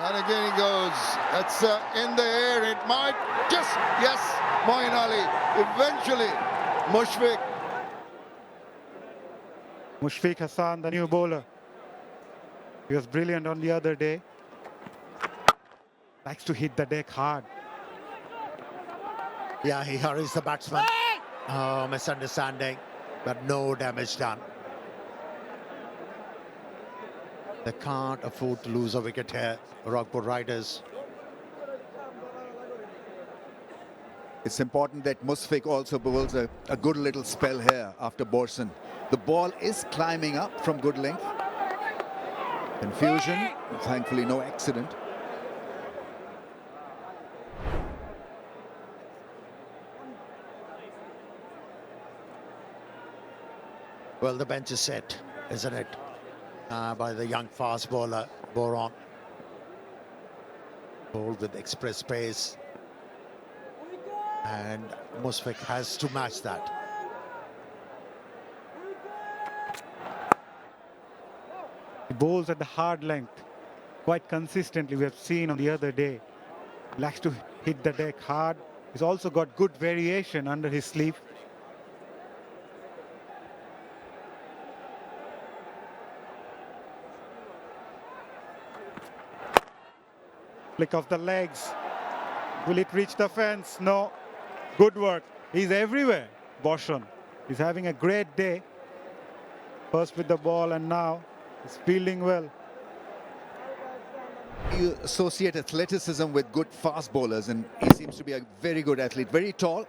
And again he goes. It's in the air. It might just, yes, Moeen Ali. Eventually, Mushfiq. Mushfiq Hassan, the new bowler. He was brilliant on the other day. Likes to hit the deck hard. Yeah, he hurries the batsman. Oh, misunderstanding, but no damage done. They can't afford to lose a wicket here, Ragpur Riders. It's important that Mushfiq also bowls a good little spell here after Borson. The ball is climbing up from good length. Confusion, thankfully no accident. Well, the bench is set, isn't it? By the young fast bowler, Boron. Bowled with express pace. And Mushfiq has to match that. He bowls at the hard length quite consistently. We have seen on the other day. He likes to hit the deck hard. He's also got good variation under his sleeve. Flick of the legs. Will it reach the fence? No. Good work. He's everywhere, Bashundhara. He's having a great day. First with the ball and now he's fielding well. You associate athleticism with good fast bowlers, and he seems to be a very good athlete. Very tall,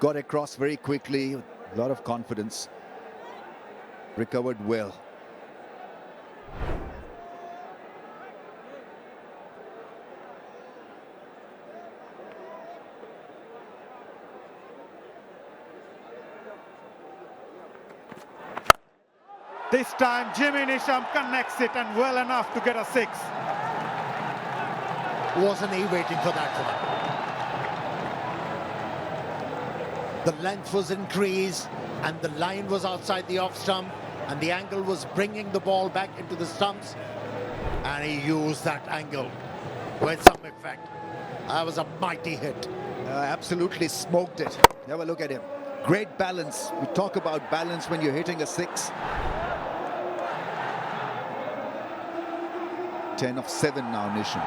got across very quickly, a lot of confidence, recovered well. This time Jimmy Nisham connects it and well enough to get a 6. Wasn't he waiting for that one? The length was increased and the line was outside the off stump and the angle was bringing the ball back into the stumps, and he used that angle with some effect. That was a mighty hit. Absolutely smoked it. Have a look at him. Great balance. We talk about balance when you're hitting a 6. 10 of 7 now, Nisham.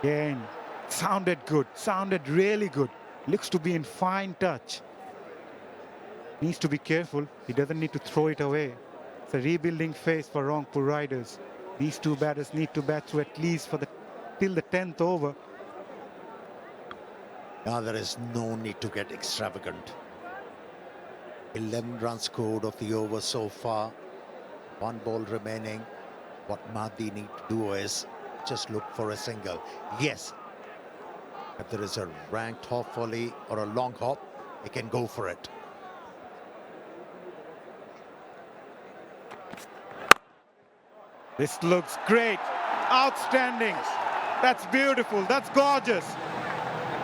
Again, sounded good, sounded really good. Looks to be in fine touch. Needs to be careful. He doesn't need to throw it away. It's a rebuilding phase for Rangpur Riders. These two batters need to bat through at least till the 10th over. Now there is no need to get extravagant. 11 runs scored of the over so far. 1 ball remaining. What Mahdi need to do is just look for a single. Yes, if there is a ranked hop volley or a long hop, he can go for it. This looks great. Outstanding. That's beautiful. That's gorgeous.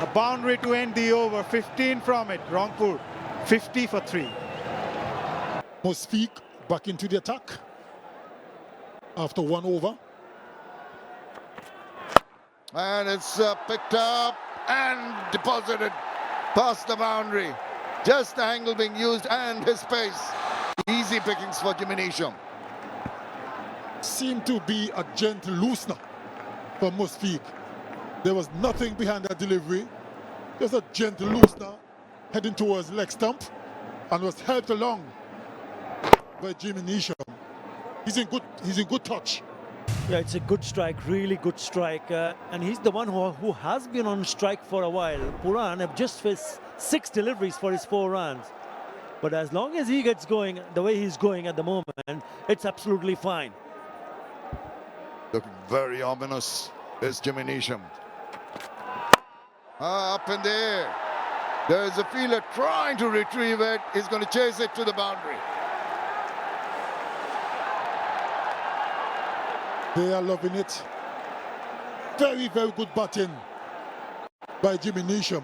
A boundary to end the over. 15 from it. Rangpur 50 for 3. Mushfiq back into the attack after 1 over. And it's picked up and deposited past the boundary. Just the angle being used and his pace. Easy pickings for Jimmy Nisham. Seemed to be a gentle loosener for Mushfiq. There was nothing behind that delivery. Just a gentle loosener heading towards leg stump and was helped along by Jimmy Nisham. He's in good touch. Yeah, it's a good strike, really good strike. And he's the one who has been on strike for a while. Puran have just faced 6 deliveries for his 4 runs. But as long as he gets going the way he's going at the moment, it's absolutely fine. Looking very ominous is Jimmy Nisham. Up in the air. There's a fielder trying to retrieve it. He's going to chase it to the boundary. They are loving it. Very, very good batting by Jimmy Nisham.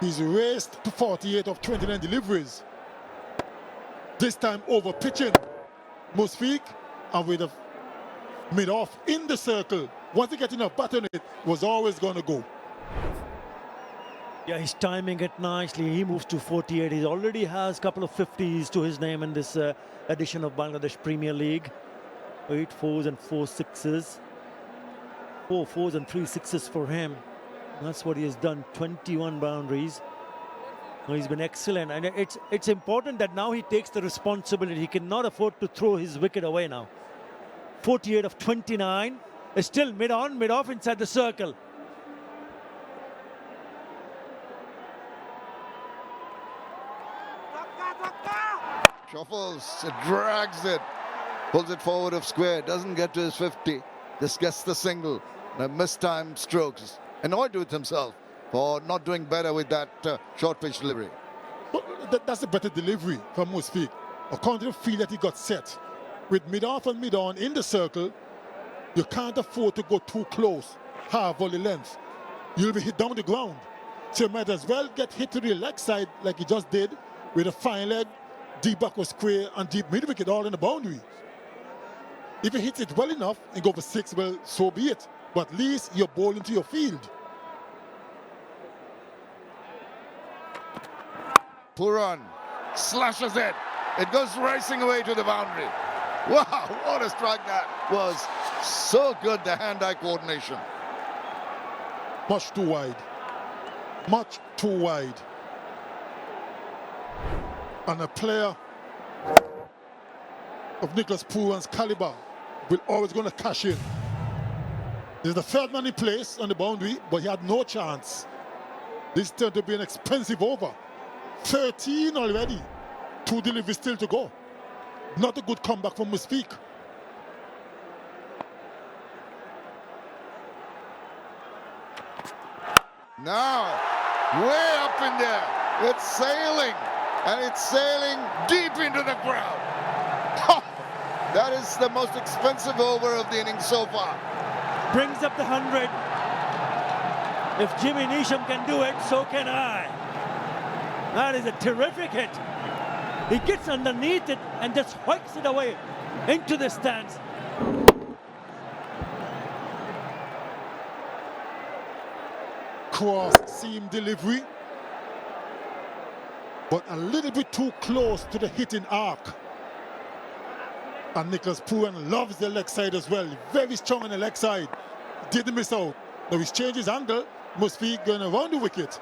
He's raced to 48 of 29 deliveries. This time over pitching Musfiq, and with a mid-off in the circle. Once he get enough bat on it, was always going to go. Yeah, he's timing it nicely. He moves to 48. He already has a couple of 50s to his name in this edition of Bangladesh Premier League. 8 4s and 4 6s. 4 4s and 3 6s for him. That's what he has done. 21 boundaries. He's been excellent, and it's important that now he takes the responsibility. He cannot afford to throw his wicket away now. 48 of 29 is still mid-on, mid-off inside the circle. Shuffles, it drags it, pulls it forward of square, doesn't get to his 50, just gets the single. A mistimed strokes. Annoyed with himself for not doing better with that short pitch delivery. But that's a better delivery from Musfiq. According to the feel that he got set. With mid-off and mid-on in the circle, you can't afford to go too close, half volley length. You'll be hit down the ground. So you might as well get hit to the leg side like he just did, with a fine leg, deep backward square, and deep mid-wicket all in the boundary. If he hits it well enough and go for 6, well, so be it. But at least you're bowling to your field. Puran slashes it. It goes racing away to the boundary. Wow, what a strike that was. So good, the hand-eye coordination. Much too wide. Much too wide. And a player of Nicholas Puran's caliber will always going to cash in. There's the third man in place on the boundary, but he had no chance. This turned to be an expensive over. 13 already. 2 deliveries still to go. Not a good comeback from Musfiq. Now, way up in there. It's sailing, and it's sailing deep into the crowd. That is the most expensive over of the innings so far. Brings up the 100. If Jimmy Neesham can do it, so can I. That is a terrific hit. He gets underneath it and just hikes it away into the stands. Cross seam delivery, but a little bit too close to the hitting arc. And Nicholas Puran loves the leg side as well. Very strong on the leg side. Didn't miss out. Now he's changed his angle. Musfiq going around the wicket.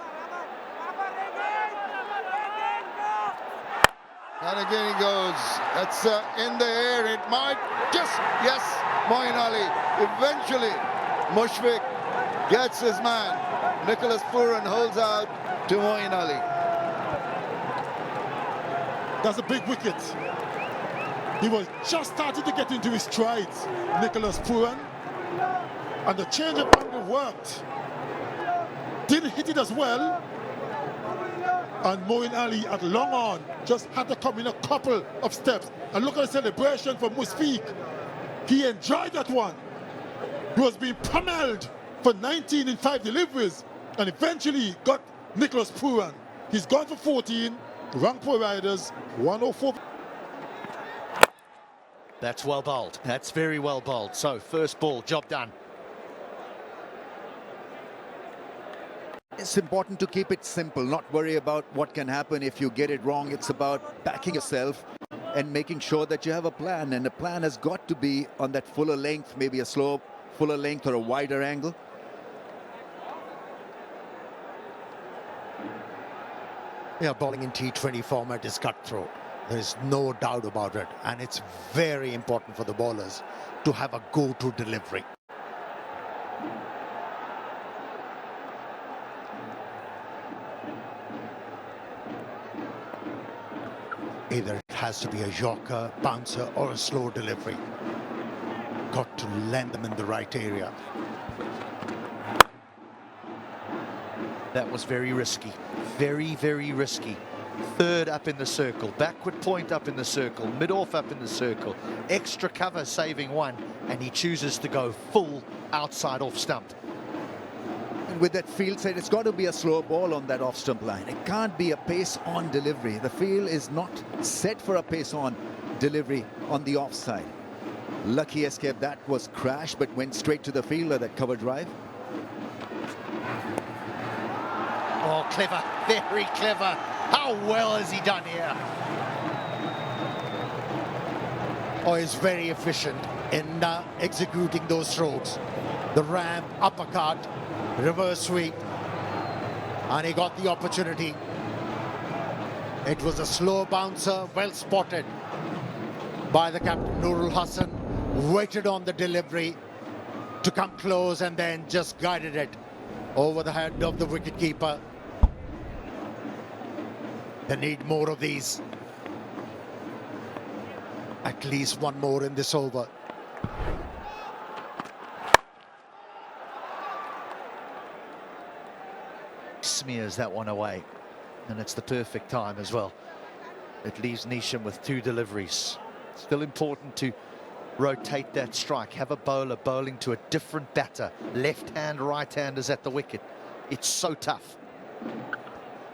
And again he goes. That's in the air. It might just, yes, Moeen Ali. Eventually, Mushfiq gets his man. Nicholas Puran holds out to Moeen Ali. That's a big wicket. He was just starting to get into his strides, Nicholas Puran. And the change of angle worked. Didn't hit it as well. And Moeen Ali at long on just had to come in a couple of steps. And look at the celebration for Musfiq. He enjoyed that one. He was being pummeled for 19 in 5 deliveries and eventually got Nicholas Puran. He's gone for 14, Rangpur Riders 104. That's well bowled. That's very well bowled. So first ball, job done. It's important to keep it simple, not worry about what can happen if you get it wrong. It's about backing yourself and making sure that you have a plan. And the plan has got to be on that fuller length, maybe a slow fuller length or a wider angle. Yeah, bowling in T20 format is cutthroat. There's no doubt about it. And it's very important for the bowlers to have a go-to delivery. Either it has to be a yorker, bouncer, or a slow delivery. Got to land them in the right area. That was very risky. Very, very risky. Third up in the circle, backward point up in the circle, mid-off up in the circle, extra cover saving one, and he chooses to go full outside off stump. with that field side, it's got to be a slow ball on that off-stump line. It can't be a pace-on delivery. The field is not set for a pace-on delivery on the offside. Lucky escape. That was crash, but went straight to the fielder, that cover drive. Oh, clever, very clever. How well has he done here? Oh, he's very efficient in executing those strokes. The ramp, uppercut, reverse sweep, and he got the opportunity. It was a slow bouncer, well spotted by the captain, Nurul Hassan. Waited on the delivery to come close and then just guided it over the head of the wicketkeeper. They need more of these. At least one more in this over. Smears that one away, and it's the perfect time as well. It leaves Neesham with 2 deliveries. Still important to rotate that strike, have a bowler bowling to a different batter. Left hand, right handers at the wicket. It's so tough.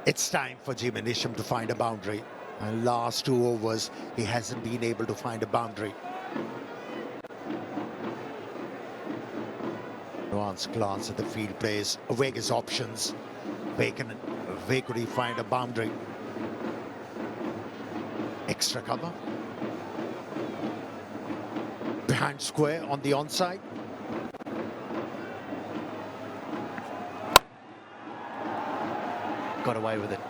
It's time for Jimmy Neesham to find a boundary. And last 2 overs, he hasn't been able to find a boundary. Nuanced glance at the field plays, away his options. Where could he find a boundary? Extra cover. Behind square on the onside. Got away with it.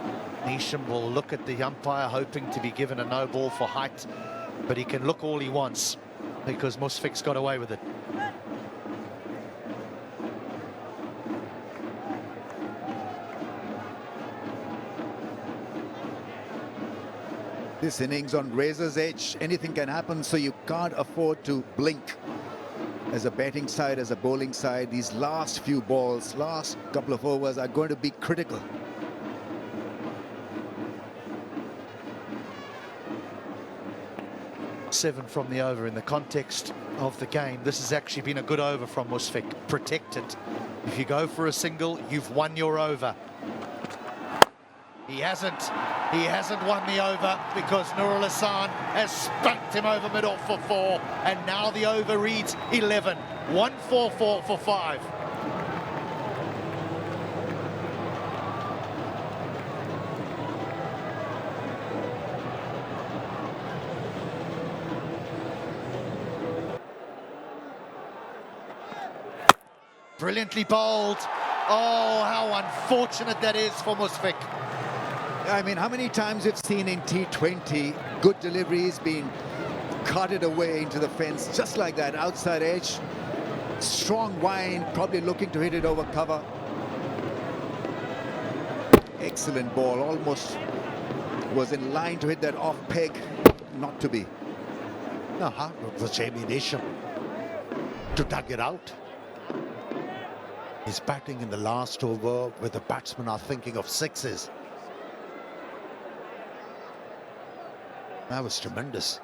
Neesham will look at the umpire hoping to be given a no ball for height, but he can look all he wants because Musfik's got away with it. This innings on razor's edge, anything can happen, so you can't afford to blink. As a batting side, as a bowling side, these last few balls, last couple of overs are going to be critical. Seven from the over in the context of the game. This has actually been a good over from Musfik. Protect it. If you go for a single, you've won your over. He hasn't won the over because Nurul Hassan has spunked him over mid-off for 4, and now the over reads 11. 144 for 5. Brilliantly bowled. Oh, how unfortunate that is for Musfik. I mean, how many times we've seen in T20 good deliveries being carted away into the fence just like that, outside edge, strong wind, probably looking to hit it over cover. Excellent ball, almost was in line to hit that off peg, not to be. No, it was Jamie Neesham to dug it out. He's batting in the last over where the batsmen are thinking of 6s. That was tremendous.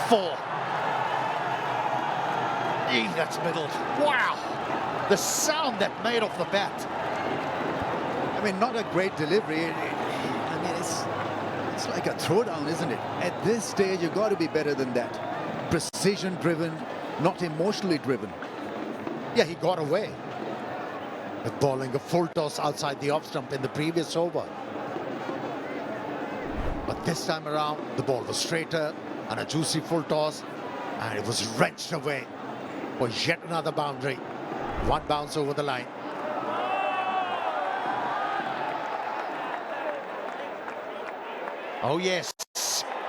4. That's middled. Wow. The sound that made off the bat. I mean, not a great delivery. I mean, it's like a throwdown, isn't it? At this stage, you've got to be better than that. Precision driven, not emotionally driven. Yeah, he got away with bowling a full toss outside the off stump in the previous over. But this time around, the ball was straighter and a juicy full toss, and it was wrenched away for yet another boundary. One bounce over the line. Oh yes,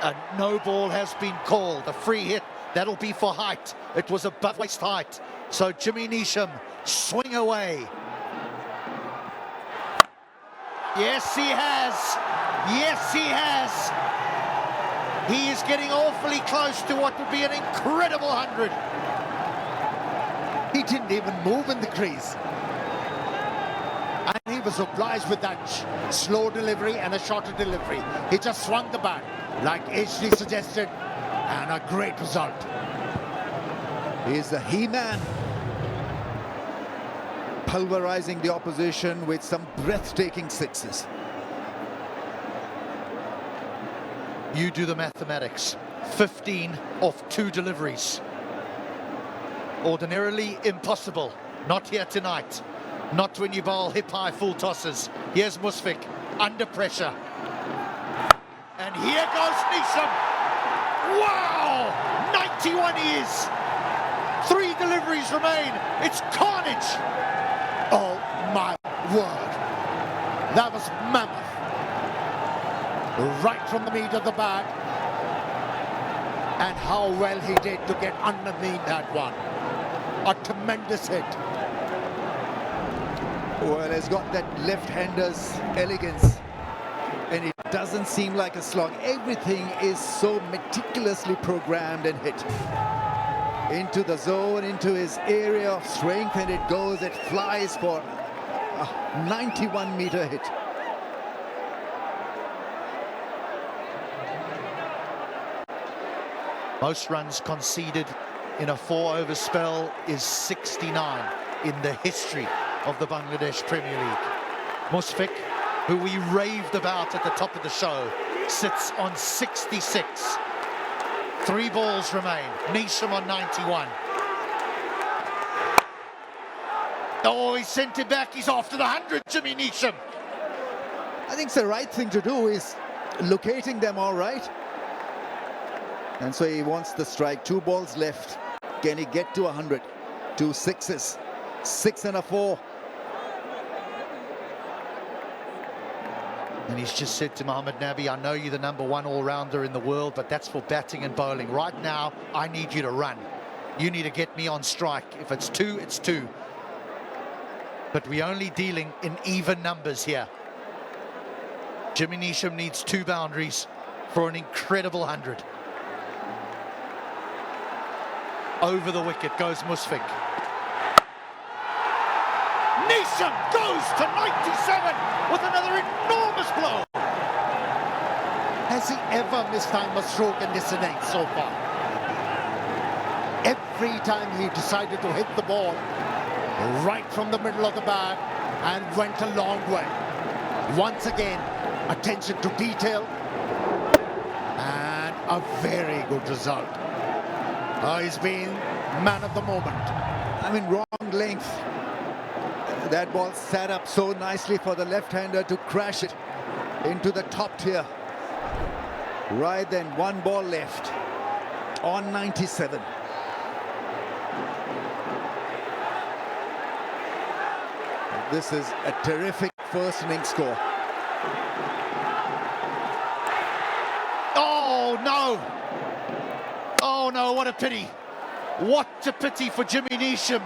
a no ball has been called. A free hit, that'll be for height. It was above waist height. So Jimmy Neesham, swing away. Yes, he has. Yes, he has. He is getting awfully close to what would be an incredible 100. He didn't even move in the crease. And he was obliged with that slow delivery and a shorter delivery. He just swung the bat like HD suggested, and a great result. He's the he-man, pulverizing the opposition with some breathtaking sixes. You do the mathematics. 15 off 2 deliveries. Ordinarily impossible. Not here tonight. Not when you bowl hip-high full tosses. Here's Musfik under pressure. And here goes Nisham. Wow! 91 years. 3 deliveries remain. It's carnage. Oh my word. That was mammoth. Right from the meat of the bag. And how well he did to get underneath that one. A tremendous hit. Well, he's got that left-hander's elegance, and it doesn't seem like a slog. Everything is so meticulously programmed and hit. Into the zone, into his area of strength, and it goes, it flies for a 91-meter hit. Most runs conceded in a 4-over spell is 69 in the history of the Bangladesh Premier League. Musfik, who we raved about at the top of the show, sits on 66. 3 balls remain. Nisham on 91. Oh, he sent it back. He's after the 100, Jimmy Nisham. I think the right thing to do is locating them all right. And so he wants the strike. 2 balls left. Can he get to 100? 2 sixes. 6 and a 4. And he's just said to Mohammad Nabi, I know you're the #1 all-rounder in the world, but that's for batting and bowling. Right now, I need you to run. You need to get me on strike. If it's 2, it's 2. But we're only dealing in even numbers here. Jimmy Nisham needs 2 boundaries for an incredible 100. Over the wicket goes Musfik. Nisham goes to 97 with another enormous blow. Has he ever mistimed a stroke in this innings so far? Every time he decided to hit the ball right from the middle of the bag and went a long way. Once again, attention to detail and a very good result. He's been man of the moment. I mean, wrong length. That ball sat up so nicely for the left-hander to crash it into the top tier. Right then, 1 ball left on 97. This is a terrific first innings score. Oh, no. Oh, no, what a pity. What a pity for Jimmy Nisham.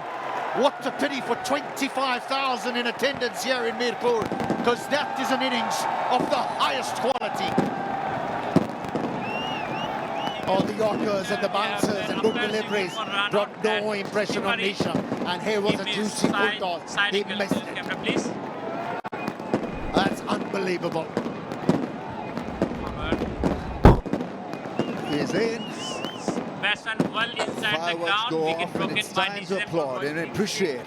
What a pity for 25,000 in attendance here in Mirpur, because that is an innings of the highest quality. All the Yorkers and the bouncers and good deliveries brought no impression on Nisham. And here was a juicy full toss. He missed it. That's unbelievable. He's in. Batsman well inside the Fireworks ground. go Wicket off, and broken it's by time to Nisham for applaud and 20. appreciate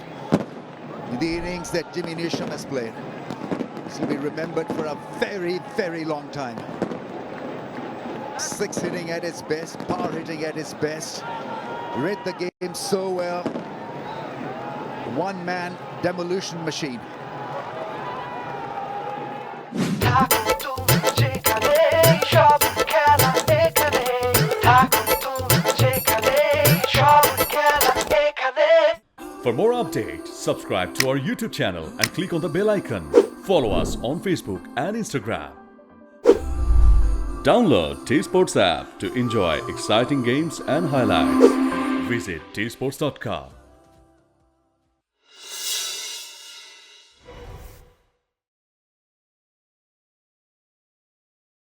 the innings that Jimmy Nisham has played. This will be remembered for a very, very long time. 6 hitting at its best, power hitting at its best. Read the game so well. One-man demolition machine. For more updates, subscribe to our YouTube channel and click on the bell icon. Follow us on Facebook and Instagram. Download TSports app to enjoy exciting games and highlights. Visit tsports.com.